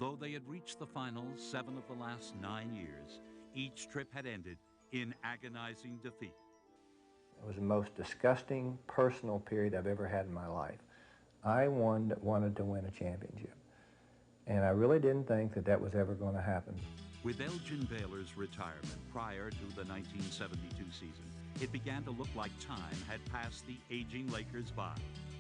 Although they had reached the finals 7 of the last 9 years, each trip had ended in agonizing defeat. It was the most disgusting personal period I've ever had in my life. I wanted to win a championship, and I really didn't think that that was ever going to happen. With Elgin Baylor's retirement prior to the 1972 season, it began to look like time had passed the aging Lakers by.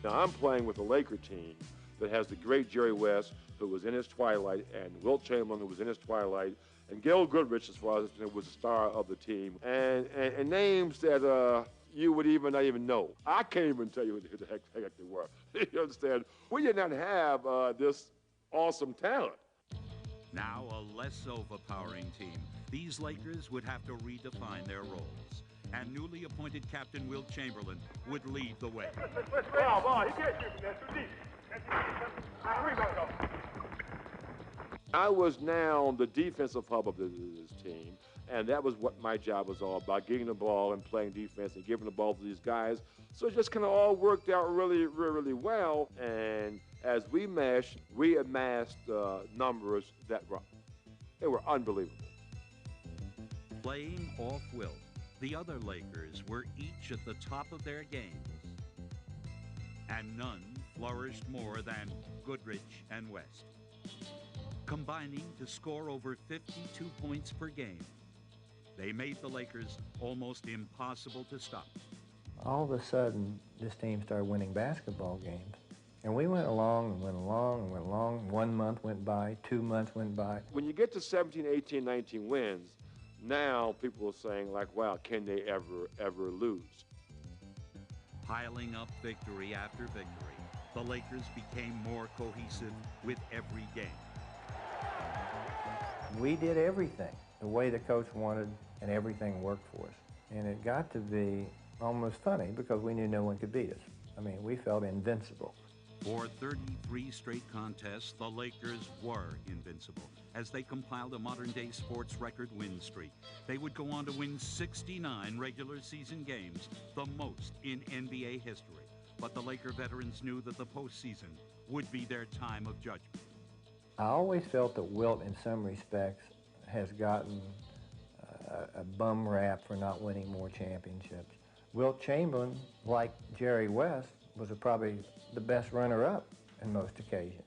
Now I'm playing with a Laker team that has the great Jerry West, who was in his twilight, and Wilt Chamberlain, who was in his twilight, and Gil Goodrich, as far as was the star of the team, and names that you would not even know. I can't even tell you who the heck they were. You understand? We did not have this awesome talent. Now a less overpowering team, these Lakers would have to redefine their roles. And newly appointed captain Wilt Chamberlain would lead the way. I was now the defensive hub of this team, and that was what my job was all about, getting the ball and playing defense and giving the ball to these guys. So it just kind of all worked out really, really well. And as we meshed, we amassed numbers that were unbelievable. Playing off Wilt, the other Lakers were each at the top of their games, and none flourished more than Goodrich and West, combining to score over 52 points per game. They made the Lakers almost impossible to stop. All of a sudden, this team started winning basketball games. And we went along and went along and went along. 1 month went by, 2 months went by. When you get to 17, 18, 19 wins, now people are saying, like, wow, can they ever lose? Piling up victory after victory, the Lakers became more cohesive with every game. We did everything the way the coach wanted, and everything worked for us. And it got to be almost funny because we knew no one could beat us. I mean, we felt invincible. For 33 straight contests, the Lakers were invincible as they compiled a modern-day sports record win streak. They would go on to win 69 regular season games, the most in NBA history. But the Laker veterans knew that the postseason would be their time of judgment. I always felt that Wilt, in some respects, has gotten a bum rap for not winning more championships. Wilt Chamberlain, like Jerry West, was probably the best runner-up in most occasions.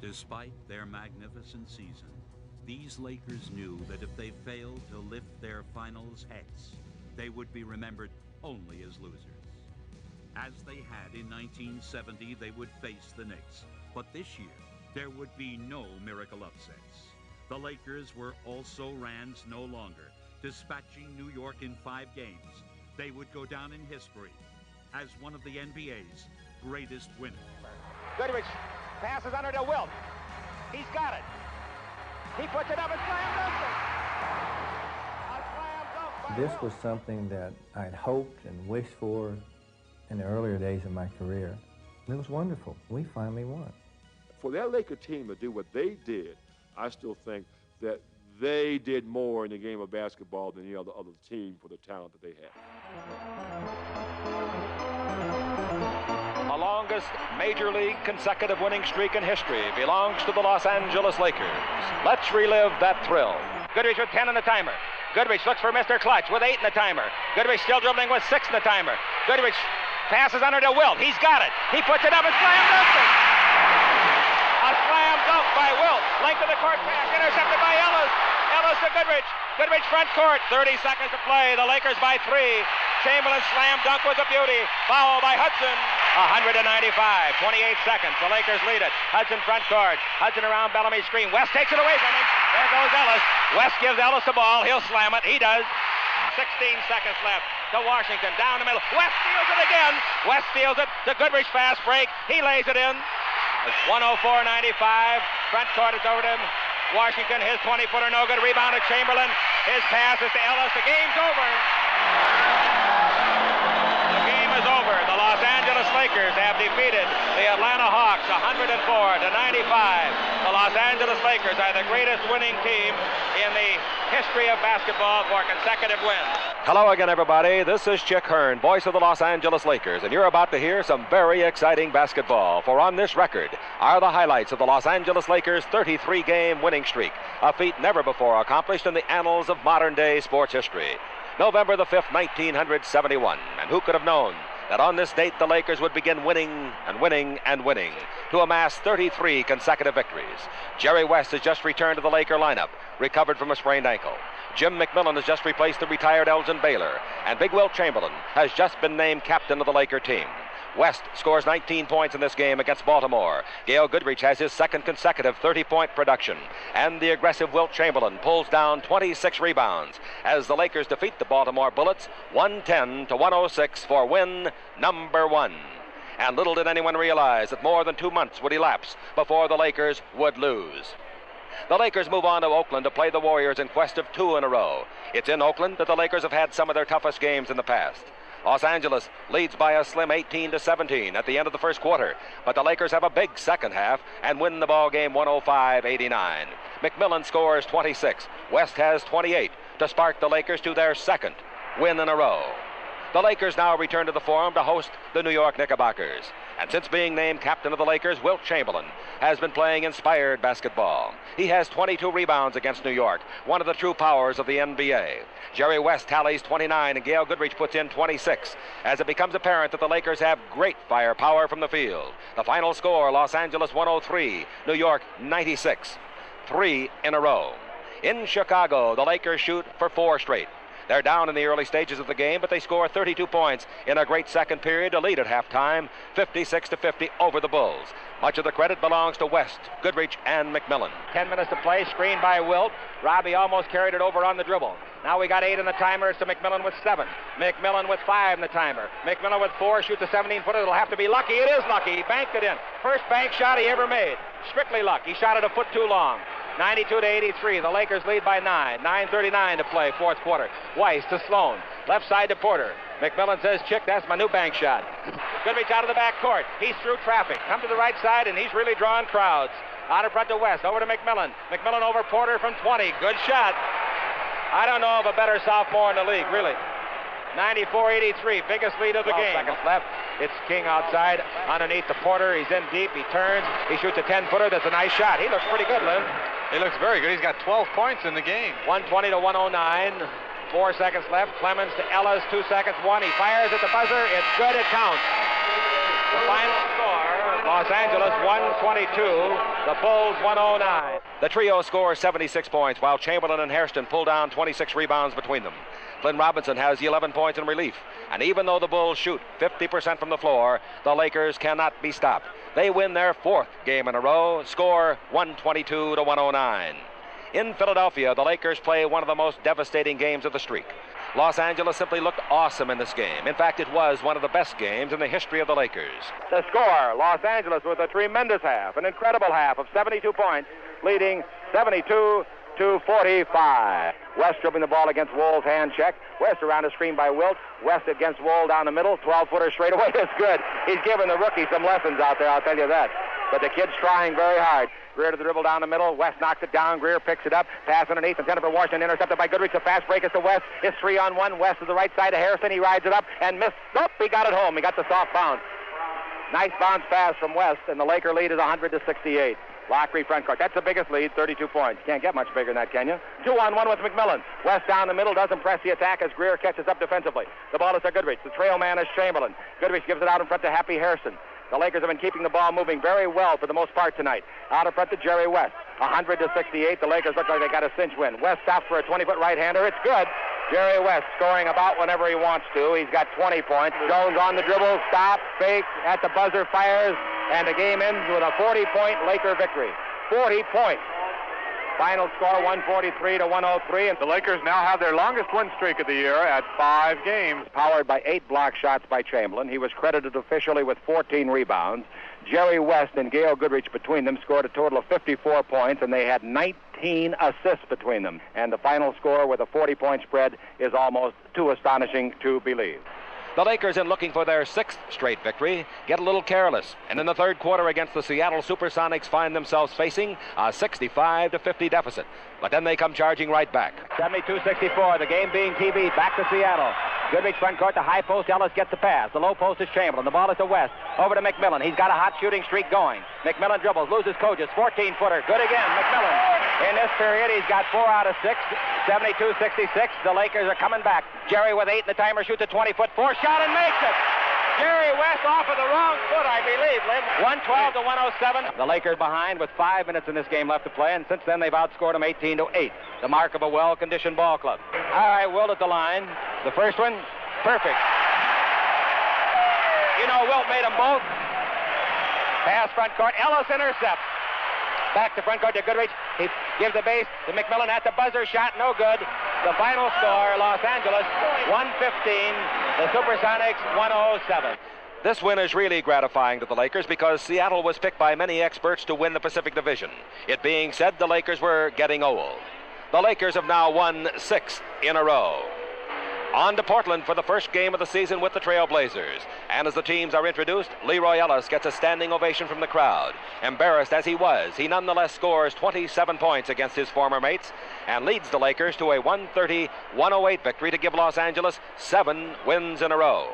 Despite their magnificent season, these Lakers knew that if they failed to lift their finals heads, they would be remembered only as losers. As they had in 1970, they would face the Knicks. But this year, there would be no miracle upsets. The Lakers were also Rands no longer, dispatching New York in 5 games. They would go down in history as one of the NBA's greatest winners. Goodrich passes under to Wilt. He's got it. He puts it up and slam dunks it. A slam dunk by This Wilt. was something that I'd hoped and wished for in the earlier days of my career. It was wonderful. We finally won. For that Laker team to do what they did, I still think that they did more in the game of basketball than any other team for the talent that they had. The longest major league consecutive winning streak in history belongs to the Los Angeles Lakers. Let's relive that thrill. Goodrich with 10 in the timer. Goodrich looks for Mr. Clutch with 8 in the timer. Goodrich still dribbling with 6 in the timer. Goodrich passes under to Wilt. He's got it. He puts it up and slam dunks it. A slam dunk by Wilt. Length of the court pass intercepted by Ellis. Ellis to Goodrich. Goodrich front court. 30 seconds to play. The Lakers by 3. Chamberlain slam dunk was a beauty. Foul by Hudson. 195. 28 seconds. The Lakers lead it. Hudson front court. Hudson around Bellamy's screen. West takes it away from him. There goes Ellis. West gives Ellis the ball. He'll slam it. He does. 16 seconds left to Washington. Down the middle. West steals it again. West steals it to Goodrich. Fast break. He lays it in. It's 104.95. Front court is over to him. Washington, his 20-footer no good. Rebound to Chamberlain. His pass is to Ellis. The game's over. The game is over. The Los Angeles Lakers Lakers have defeated the Atlanta Hawks 104-95. The Los Angeles Lakers are the greatest winning team in the history of basketball for consecutive wins. Hello again, everybody. This is Chick Hearn, voice of the Los Angeles Lakers, and you're about to hear some very exciting basketball. For on this record are the highlights of the Los Angeles Lakers' 33-game winning streak, a feat never before accomplished in the annals of modern-day sports history. November the 5th, 1971, and who could have known that on this date the Lakers would begin winning and winning and winning to amass 33 consecutive victories. Jerry West has just returned to the Laker lineup, recovered from a sprained ankle. Jim McMillan has just replaced the retired Elgin Baylor, and Big Wilt Chamberlain has just been named captain of the Laker team. West scores 19 points in this game against Baltimore. Gail Goodrich has his second consecutive 30-point production, and the aggressive Wilt Chamberlain pulls down 26 rebounds as the Lakers defeat the Baltimore Bullets 110-106 for win number 1. And little did anyone realize that more than 2 months would elapse before the Lakers would lose. The Lakers move on to Oakland to play the Warriors in quest of 2 in a row. It's in Oakland that the Lakers have had some of their toughest games in the past. Los Angeles leads by a slim 18-17 at the end of the first quarter, but the Lakers have a big second half and win the ball game 105-89. McMillan scores 26. West has 28 to spark the Lakers to their second win in a row. The Lakers now return to the Forum to host the New York Knickerbockers. And since being named captain of the Lakers, Wilt Chamberlain has been playing inspired basketball. He has 22 rebounds against New York, one of the true powers of the NBA. Jerry West tallies 29 and Gail Goodrich puts in 26 as it becomes apparent that the Lakers have great firepower from the field. The final score, Los Angeles 103, New York 96. 3 in a row. In Chicago, the Lakers shoot for 4 straight. They're down in the early stages of the game, but they score 32 points in a great second period to lead at halftime, 56-50 over the Bulls. Much of the credit belongs to West, Goodrich, and McMillan. 10 minutes to play, screen by Wilt. Robbie almost carried it over on the dribble. Now we got 8 in the timer, so McMillan with 7. McMillan with 5 in the timer. McMillan with 4, shoots a 17-footer. It'll have to be lucky. It is lucky. He banked it in. First bank shot he ever made. Strictly luck. He shot it a foot too long. 92-83. The Lakers lead by 9. 9:39 to play, fourth quarter. Weiss to Sloan. Left side to Porter. McMillan says, Chick, that's my new bank shot. Goodrich out of the back court. He's through traffic. Come to the right side, and he's really drawing crowds. Out in front to West. Over to McMillan. McMillan over Porter from 20. Good shot. I don't know of a better sophomore in the league, really. 94-83, biggest lead of the game. Seconds left. It's King outside, underneath the Porter. He's in deep. He turns. He shoots a 10-footer. That's a nice shot. He looks pretty good, Lynn. He looks very good. He's got 12 points in the game. 120-109. 4 seconds left. Clemens to Ellis. 2 seconds. 1. He fires at the buzzer. It's good. It counts. The final score, Los Angeles 122, the Bulls 109. The trio scores 76 points, while Chamberlain and Hairston pull down 26 rebounds between them. Flynn Robinson has 11 points in relief. And even though the Bulls shoot 50% from the floor, the Lakers cannot be stopped. They win their 4th game in a row, score 122-109. In Philadelphia, the Lakers play one of the most devastating games of the streak. Los Angeles simply looked awesome in this game. In fact, it was one of the best games in the history of the Lakers. The score, Los Angeles with a tremendous half, an incredible half of 72 points, leading 72-45. West dribbling the ball against Wohl's hand check. West around a screen by Wilt. West against Wohl down the middle. 12-footer straightaway is good. He's giving the rookie some lessons out there, I'll tell you that. But the kid's trying very hard. Greer to the dribble down the middle. West knocks it down. Greer picks it up. Pass underneath. Intended for Washington. Intercepted by Goodrich. The fast break is to West. It's 3-on-1. West to the right side of Harrison. He rides it up and missed. Nope, he got it home. He got the soft bounce. Nice bounce pass from West, and the Laker lead is 100-68. Lockery front court. That's the biggest lead, 32 points. Can't get much bigger than that, can you? 2-on-1 with McMillan. West down the middle, doesn't press the attack as Greer catches up defensively. The ball is to Goodrich. The trail man is Chamberlain. Goodrich gives it out in front to Happy Harrison. The Lakers have been keeping the ball moving very well for the most part tonight. Out in front to Jerry West. 100-68. The Lakers look like they got a cinch win. West stops for a 20-foot right-hander. It's good. Jerry West scoring about whenever he wants to. He's got 20 points. Jones on the dribble, stops, fakes, at the buzzer, fires, and the game ends with a 40-point Laker victory. 40 points. Final score 143-103. And The Lakers now have their longest win streak of the year at 5 games. Powered by 8 block shots by Chamberlain. He was credited officially with 14 rebounds. Jerry West and Gail Goodrich between them scored a total of 54 points, and they had 19 assists between them. And the final score with a 40-point spread is almost too astonishing to believe. The Lakers, in looking for their 6th straight victory, get a little careless, and in the third quarter against the Seattle Supersonics find themselves facing a 65-50 deficit. But then they come charging right back. 72-64, the game being TV'd back to Seattle. Goodrich front court to high post. Ellis gets the pass. The low post is Chamberlain. The ball is to West. Over to McMillan. He's got a hot shooting streak going. McMillan dribbles, loses Kogis. 14-footer. Good again. McMillan. In this period, he's got 4 out of 6. 72-66. The Lakers are coming back. Jerry with 8 in the timer shoots a 20-foot 4-shot and makes it. Jerry West off of the wrong foot, I believe, Lynn. 112-107. The Lakers behind with 5 minutes in this game left to play, and since then they've outscored them 18-8. The mark of a well-conditioned ball club. All right, Wilt at the line. The first one, perfect. You know, Wilt made them both. Pass front court. Ellis intercepts. Back to front court to Goodrich. He gives the base to McMillan at the buzzer shot. No good. The final score, Los Angeles 115. The Supersonics 107. This win is really gratifying to the Lakers because Seattle was picked by many experts to win the Pacific Division. It being said the Lakers were getting old. The Lakers have now won 6 in a row. On to Portland for the first game of the season with the Trail Blazers. And as the teams are introduced, Leroy Ellis gets a standing ovation from the crowd. Embarrassed as he was, he nonetheless scores 27 points against his former mates and leads the Lakers to a 130-108 victory to give Los Angeles 7 wins in a row.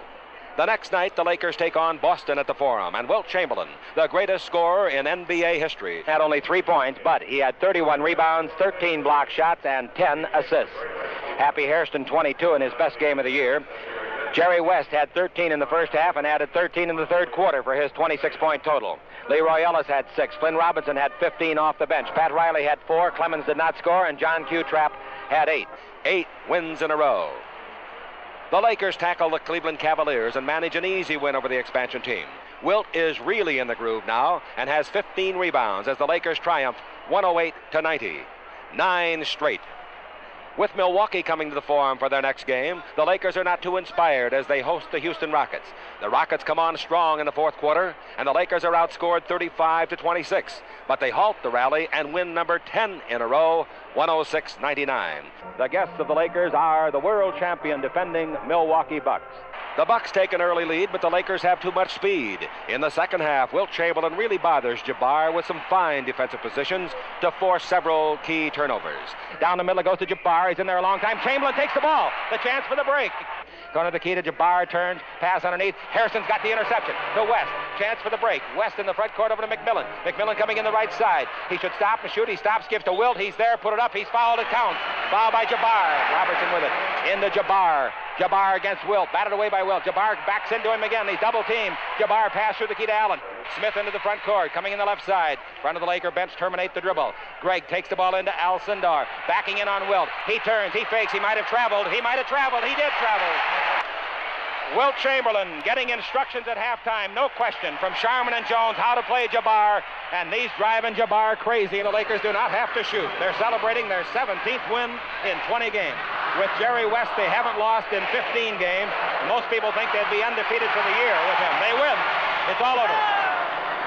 The next night, the Lakers take on Boston at the Forum, and Wilt Chamberlain, the greatest scorer in NBA history, had only 3 points, but he had 31 rebounds, 13 block shots, and 10 assists. Happy Hairston, 22 in his best game of the year. Jerry West had 13 in the first half and added 13 in the third quarter for his 26-point total. Leroy Ellis had 6. Flynn Robinson had 15 off the bench. Pat Riley had 4. Clemens did not score, and John Q. Trapp had 8. 8 wins in a row. The Lakers tackle the Cleveland Cavaliers and manage an easy win over the expansion team. Wilt is really in the groove now and has 15 rebounds as the Lakers triumph 108-90. 9 straight. With Milwaukee coming to the Forum for their next game, the Lakers are not too inspired as they host the Houston Rockets. The Rockets come on strong in the fourth quarter, and the Lakers are outscored 35-26. But they halt the rally and win number 10 in a row, 106-99. The guests of the Lakers are the world champion defending Milwaukee Bucks. The Bucks take an early lead, but the Lakers have too much speed. In the second half, Wilt Chamberlain really bothers Jabbar with some fine defensive positions to force several key turnovers. Down the middle it goes to Jabbar. He's in there a long time. Chamberlain takes the ball. The chance for the break. Going to the key to Jabbar, turns, pass underneath. Harrison's got the interception to West. Chance for the break. West in the front court over to McMillan. McMillan coming in the right side. He should stop and shoot. He stops, gives to Wilt. He's there, put it up. He's fouled. It counts. Foul by Jabbar. Robertson with it. Into Jabbar. Jabbar against Wilt. Batted away by Wilt. Jabbar backs into him again. He's double teamed. Jabbar pass through the key to Allen. Smith into the front court. Coming in the left side. Front of the Laker bench terminate the dribble. Gregg takes the ball into Al Sindar. Backing in on Wilt. He turns. He fakes. He might have traveled. He might have traveled. He did travel. Wilt Chamberlain getting instructions at halftime, no question, from Sharman and Jones how to play Jabbar, and these driving Jabbar crazy, and the Lakers do not have to shoot. They're celebrating their 17th win in 20 games. With Jerry West, they haven't lost in 15 games. Most people think they'd be undefeated for the year with him. They win. It's all over.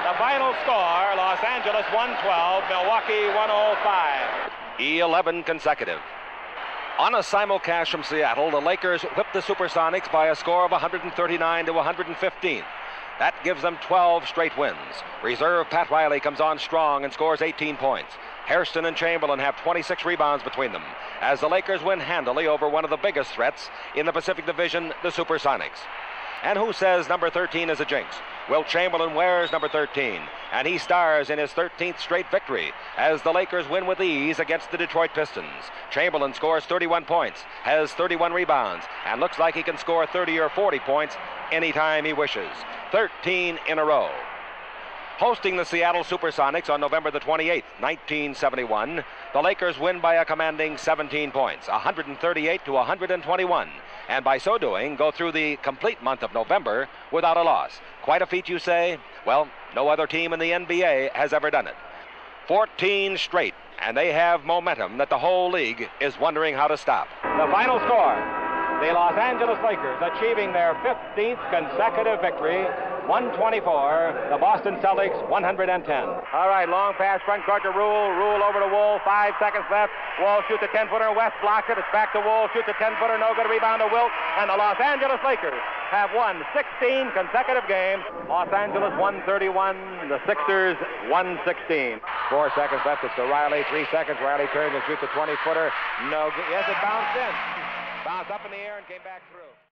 The final score, Los Angeles 112, Milwaukee 105. 11 consecutive. On a simulcast from Seattle, the Lakers whipped the Supersonics by a score of 139-115. That gives them 12 straight wins. Reserve Pat Riley comes on strong and scores 18 points. Hairston and Chamberlain have 26 rebounds between them as the Lakers win handily over one of the biggest threats in the Pacific Division, the Supersonics. And who says number 13 is a jinx? Wilt Chamberlain wears number 13, and he stars in his 13th straight victory as the Lakers win with ease against the Detroit Pistons. Chamberlain scores 31 points, has 31 rebounds, and looks like he can score 30 or 40 points anytime he wishes. 13 in a row. Hosting the Seattle Supersonics on November the 28th, 1971, the Lakers win by a commanding 17 points, 138-121, and by so doing go through the complete month of November without a loss. Quite a feat, you say? Well, no other team in the NBA has ever done it. 14 straight, and they have momentum that the whole league is wondering how to stop. The final score. The Los Angeles Lakers achieving their 15th consecutive victory, 124. The Boston Celtics, 110. All right, long pass front court to Rule. Rule over to Wool. 5 seconds left. Wall shoots a 10-footer. West blocks it. It's back to Wool. Shoots a 10-footer. No good. Rebound to Wilt. And the Los Angeles Lakers have won 16 consecutive games. Los Angeles 131. The Sixers 116. 4 seconds left. It's to Riley. 3 seconds. Riley turns and shoots a 20-footer. No good. Yes, it bounced in. Bounced up in the air and came back through.